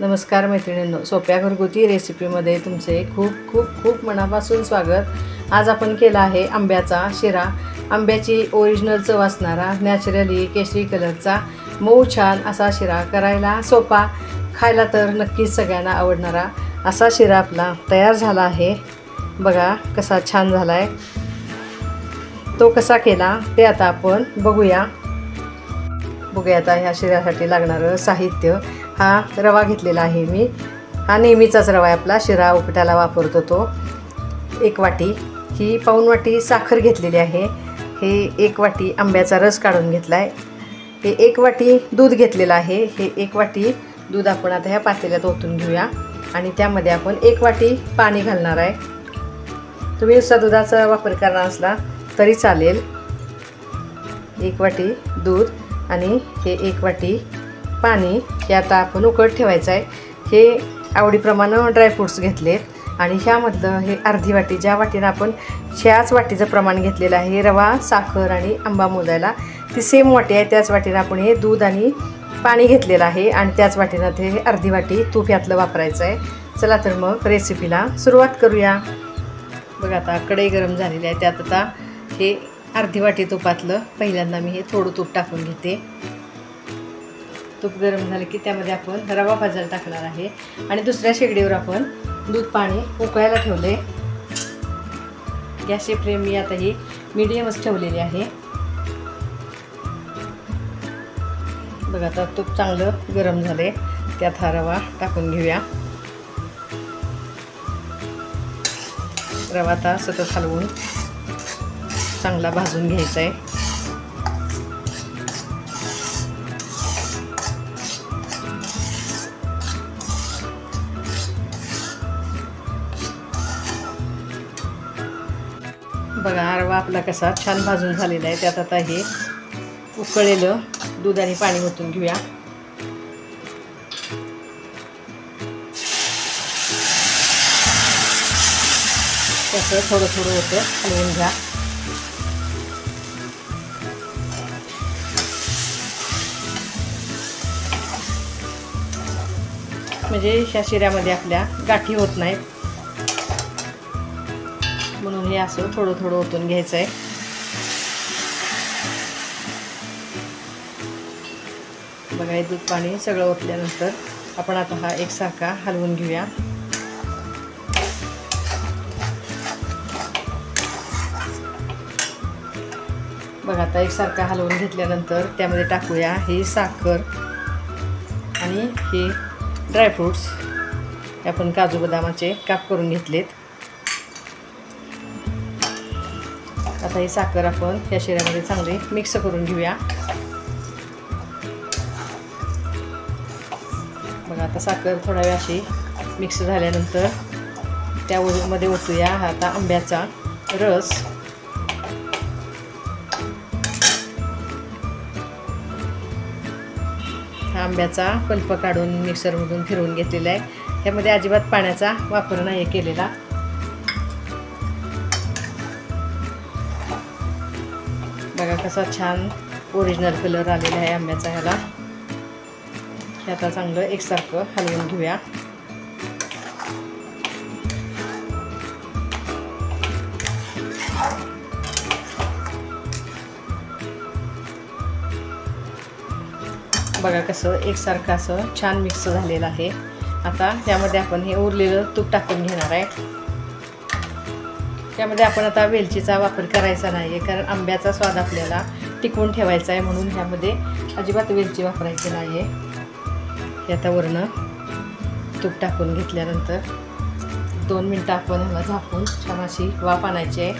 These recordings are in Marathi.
नमस्कार मैत्रिणींनो, सोप्या घरगुती रेसिपीमध्ये तुमचे खूप खूप खूप मनापासून स्वागत। आज आपण केला आहे आंब्याचा शिरा। आंब्याची ओरिजिनल चव असणारा नॅचरली केशरी कलरचा मऊ छान असा शिरा, करायला सोपा, खायला तर नक्कीच सगळ्यांना आवडणारा असा शिरा आपला तयार झाला आहे। बघा कसा छान झाला आहे। तो कसा केला ते आता आपण बघूया। आता ह्या शिऱ्यासाठी लागणारं साहित्य, हा रवा घेतलेला आहे मी। हा नेहमीचाच रवा आहे आपला, शिरा उपीटाला वापरतो तो। 1 वाटी, ही पाऊण वाटी साखर घेतलेली आहे। हे 1 वाटी आंब्याचा रस काढून घेतला आहे। हे 1 वाटी दूध घेतलेलं आहे। हे 1 वाटी दूध आपण आता ह्या पातेल्यात ओतून घेऊया आणि त्यामध्ये आपण 1 वाटी पाणी घालणार आहे। तुम्ही नुसता दुधाचा वापर करणार असला तरी चालेल। 1 वाटी दूध आणि हे 1 वाटी पाणी, हे आता आपण उकळत ठेवायचं आहे। हे आवडीप्रमाणे ड्रायफ्रूट्स घेतलेत आणि ह्यामधलं हे अर्धी वाटी, ज्या वाटीनं आपण ह्याच वाटीचं प्रमाण घेतलेलं आहे रवा, साखर आणि आंबा मोजायला, ती सेम वाटी आहे। त्याच वाटीनं आपण हे दूध आणि पाणी घेतलेलं आहे आणि त्याच वाटीनं ते अर्धी वाटी तूप यातलं वापरायचं आहे। चला तर मग रेसिपीला सुरुवात करूया। बघा आता कढई गरम झालेली आहे, त्यात आता हे अर्धी वाटी तुपातलं पहिल्यांदा मी हे थोडं तूप टाकून घेते। तूप गरम झालं की त्यामध्ये आपण रवा भाजायला टाकणार आहे आणि दुसऱ्या शेगडीवर आपण दूध पाणी उकळायला ठेवले। गॅसची फ्लेम मी आता ही मीडियमच ठेवलेली आहे। बघा आता तूप चांगलं गरम झाले, त्यात हा रवा टाकून घेऊया। रवा आता सतत हलवून चांगला भाजून घ्यायचा आहे। बघा रवा आपला कसा छान भाजून झालेला आहे। त्यात आता हे उकळलेलं दूध आणि पाणी ओतून घेऊया। तसं थोडं थोडं होतं हलवून घ्या। म्हणजे ह्या शिऱ्यामध्ये आपल्या गाठी होत नाहीत, म्हणून हे असं थोडं थोडं ओतून घ्यायचं आहे। बघा हे दूध पाणी सगळं ओतल्यानंतर आपण आता हा एकसारखा हलवून घेऊया। बघा आता एकसारखा हलवून घेतल्यानंतर त्यामध्ये टाकूया ही साखर आणि हे ड्रायफ्रूट्स, आपण काजू बदामाचे काप करून घेतलेत। आता ही साखर आपण या शिऱ्यामध्ये चांगली मिक्स करून घेऊया। बघा आता साखर थोडा वेळ अशी मिक्स झाल्यानंतर त्यामध्ये ओतूया आता आंब्याचा रस। हा आंब्याचा पल्प काढून मिक्सरमधून फिरवून घेतलेला आहे। त्यामध्ये अजिबात पाण्याचा वापर नाही केलेला। बघा कसा छान ओरिजिनल कलर आलेला आहे आंब्याचा ह्याला। हे आता चांगलं एकसारखं हलवून घेऊया। बघा कसं एकसारखं असं छान मिक्स झालेलं आहे। आता त्यामध्ये आपण हे उरलेलं तूप टाकून घेणार आहे। त्यामध्ये आपण आता वेलचीचा वापर करायचा नाही आहे, कारण आंब्याचा स्वाद आपल्याला टिकवून ठेवायचा आहे, म्हणून ह्यामध्ये अजिबात वेलची वापरायची नाही आहे। हे आता वरनं तूप टाकून घेतल्यानंतर 2 मिनटं आपण ह्याला झाकून छान अशी वाफ आणायची आहे।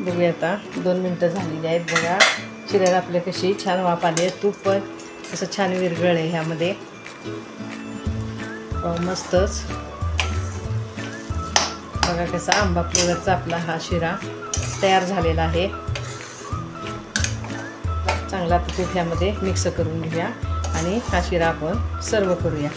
बघूया आता 2 मिनटं झालेली आहेत। बघा शिऱ्याला आपल्या कशी छान वाफ आली आहे, तूप पण असं छान विरघळलं आहे ह्यामध्ये। मस्तच बघा कसा आंबा फ्लेवरचा आपला हा शिरा तयार झालेला आहे। चांगला तूप ह्यामध्ये मिक्स करून घेऊया आणि हा शिरा आपण सर्व करूया।